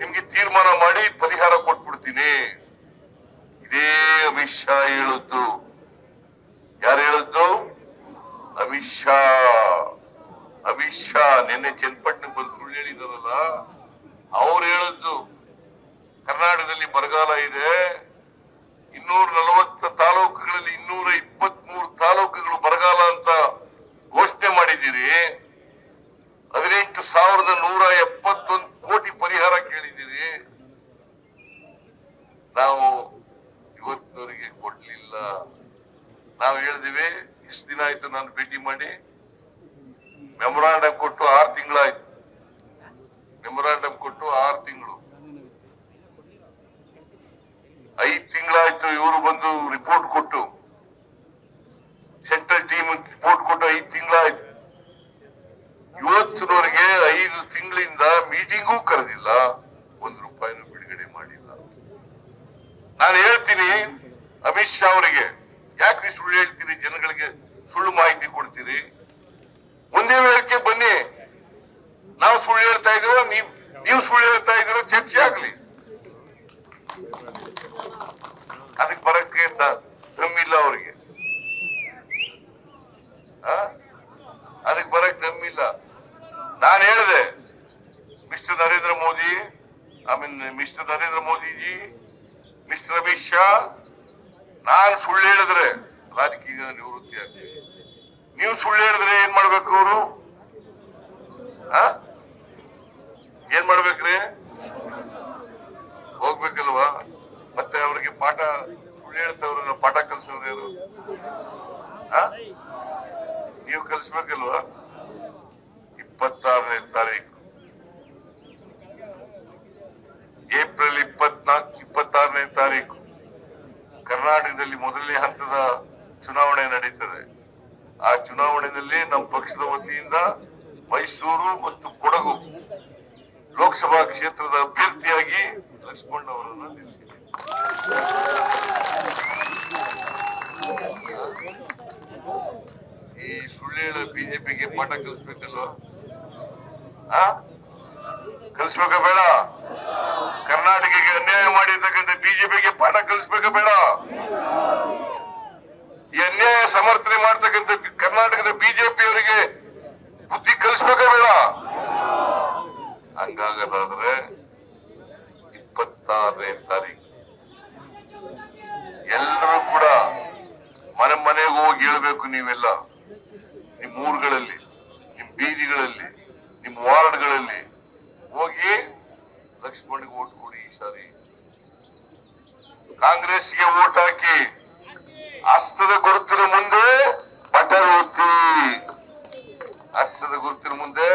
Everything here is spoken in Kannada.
ನಿಮ್ಗೆ ತೀರ್ಮಾನ ಮಾಡಿ ಪರಿಹಾರ ಕೊಟ್ಬಿಡ್ತೀನಿ. ಇದೇ ಅಮಿತ್ ಶಾ ಹೇಳದ್ದು. ಯಾರು ಹೇಳದ್ದು? ಅಮಿತ್ ಶಾ. ಅಮಿತ್ ಶಾ ನಿನ್ನೆ ಚನ್ನಪಟ್ಟಣಕ್ಕೆ ಬಂದು ಸುಳ್ಳು ಹೇಳಿದಾರಲ್ಲ, ಅವ್ರು ಹೇಳದ್ದು ಕರ್ನಾಟಕದಲ್ಲಿ ಬರಗಾಲ ಇದೆ, 240 ತಾಲೂಕುಗಳಲ್ಲಿ 223 ತಾಲೂಕುಗಳು ಬರಗಾಲ ಅಂತ ಘೋಷಣೆ ಮಾಡಿದ್ದೀರಿ. 18,171 ಕೋಟಿ ಪರಿಹಾರ ಕೇಳಿದ್ದೀರಿ. ನಾವು ಇವತ್ತಿನವರಿಗೆ ಕೊಡ್ಲಿಲ್ಲ. ನಾವು ಹೇಳಿದಿವಿ, ಇಷ್ಟು ದಿನ ಆಯ್ತು ನಾನು ಭೇಟಿ ಮಾಡಿ, ಮೆಮೊರಾಂಡಮ್ ಕೊಟ್ಟು 6 ತಿಂಗಳಾಯ್ತು. ಮೆಮೊರಾಂಡಮ್ ಕೊಟ್ಟು 6 ತಿಂಗಳು, 5 ತಿಂಗಳಾಯ್ತು. ಇವರು ಬಂದು ರಿಪೋರ್ಟ್ ಕೊಟ್ಟು, ಸೆಂಟ್ರಲ್ ಟೀಮ್ ರಿಪೋರ್ಟ್ ಕೊಟ್ಟು 5 ತಿಂಗಳಾಯ್ತು. ಇವತ್ತಿನವರೆಗೆ 5 ತಿಂಗಳಿಂದ ಮೀಟಿಂಗೂ ಕರೆದಿಲ್ಲ, 1 ರೂಪಾಯಿನೂ ಬಿಡುಗಡೆ ಮಾಡಿಲ್ಲ. ನಾನು ಹೇಳ್ತೀನಿ ಅಮಿತ್ ಶಾ ಅವರಿಗೆ, ಯಾಕ್ರಿ ಸುಳ್ಳು ಹೇಳ್ತೀರಿ? ಜನಗಳಿಗೆ ಸುಳ್ಳು ಮಾಹಿತಿ ಕೊಡ್ತೀರಿ. ಒಂದೇ ವೇಳಕ್ಕೆ ಬನ್ನಿ, ನಾವು ಸುಳ್ಳು ಹೇಳ್ತಾ ಇದೀವೋ ನೀವು ಸುಳ್ಳು ಹೇಳ್ತಾ ಇದೀರೋ ಚರ್ಚೆ ಆಗ್ಲಿ. ಅದಕ್ಕೆ ಬರಕ್ಕೆ ದಮ್ಮಿಲ್ಲ ಅವ್ರಿಗೆ, ಅದಕ್ಕೆ ಬರಕ್ ದಮ್ಮಿಲ್ಲ. ನಾನು ಹೇಳಿದೆ, mister Narendra Modi, mister Narendra Modiji, mister Amit Shah, ನಾನು ಸುಳ್ಳು ಹೇಳಿದ್ರೆ ರಾಜಕೀಯ ನಿವೃತ್ತಿ ಆಗ್ತೀವಿ. ನೀವು ಸುಳ್ಳು ಹೇಳಿದ್ರೆ ಏನ್ ಮಾಡ್ಬೇಕು? ಅವರು ಏನ್ ಮಾಡ್ಬೇಕ್ರಿ? ಹೋಗ್ಬೇಕಲ್ವಾ? ಮತ್ತೆ ಅವ್ರಿಗೆ ಪಾಠ, ಸುಳ್ಳು ಹೇಳ್ತವ್ರ ಪಾಠ ಕಲ್ಸೋರು ಯಾರು? ನೀವು ಕಲ್ಸ್ಬೇಕಲ್ವಾ? 26ನೇ ತಾರೀಕು ಏಪ್ರಿಲ್ 26ನೇ ತಾರೀಕು ಕರ್ನಾಟಕದಲ್ಲಿ ಮೊದಲನೇ ಹಂತದ ಚುನಾವಣೆ ನಡೀತದೆ. ಆ ಚುನಾವಣೆಯಲ್ಲಿ ನಮ್ಮ ಪಕ್ಷದ ವತಿಯಿಂದ ಮೈಸೂರು ಮತ್ತು ಕೊಡಗು ಲೋಕಸಭಾ ಕ್ಷೇತ್ರದ ಅಭ್ಯರ್ಥಿಯಾಗಿ ಲಕ್ಷ್ಮಣ್ ಅವರನ್ನು ನಿಲ್ಲಿಸಿದೆ. ಈ ಸುಳ್ಳು ಬಿಜೆಪಿಗೆ ಪಾಠ ಕಲಿಸ್ಬೇಕಲ್ವ? ಕಲಿಸ್ಬೇಕ ಬೇಡ? ಕರ್ನಾಟಕಕ್ಕೆ ಅನ್ಯಾಯ ಮಾಡಿರ್ತಕ್ಕಂಥ ಬಿಜೆಪಿಗೆ ಪಾಠ ಕಲಿಸ್ಬೇಕ ಬೇಡ? ಈ ಅನ್ಯಾಯ ಸಮರ್ಥನೆ ಮಾಡ್ತಕ್ಕಂಥ ಕರ್ನಾಟಕದ ಬಿಜೆಪಿ ಅವರಿಗೆ ಬುದ್ಧಿ ಕಲಿಸ್ಬೇಕ ಬೇಡ? ಹಂಗಾಗದಾದ್ರೆ 26ನೇ ತಾರೀಕು ಎಲ್ಲರೂ ಕೂಡ ಮನೆ ಮನೆಗೆ ಹೋಗಿ ಹೇಳ್ಬೇಕು. ನೀವೆಲ್ಲ ನಿಮ್ ಊರುಗಳಲ್ಲಿ, ನಿಮ್ ಬೀದಿಗಳಲ್ಲಿ, ನಿಮ್ ವಾರ್ಡ್ಗಳಲ್ಲಿ ಹೋಗಿ ಲಕ್ಷ್ಮಣ್ಗೆ ಓಟ್ ಕೊಡಿ. ಈ ಸಾರಿ ಕಾಂಗ್ರೆಸ್ಗೆ ಓಟ್ ಹಾಕಿ. ಹಸ್ತದ ಗುರುತಿನ ಮುಂದೆ ಬಟನ್ ಒತ್ತಿ. ಹಸ್ತದ ಗುರುತಿನ ಮುಂದೆ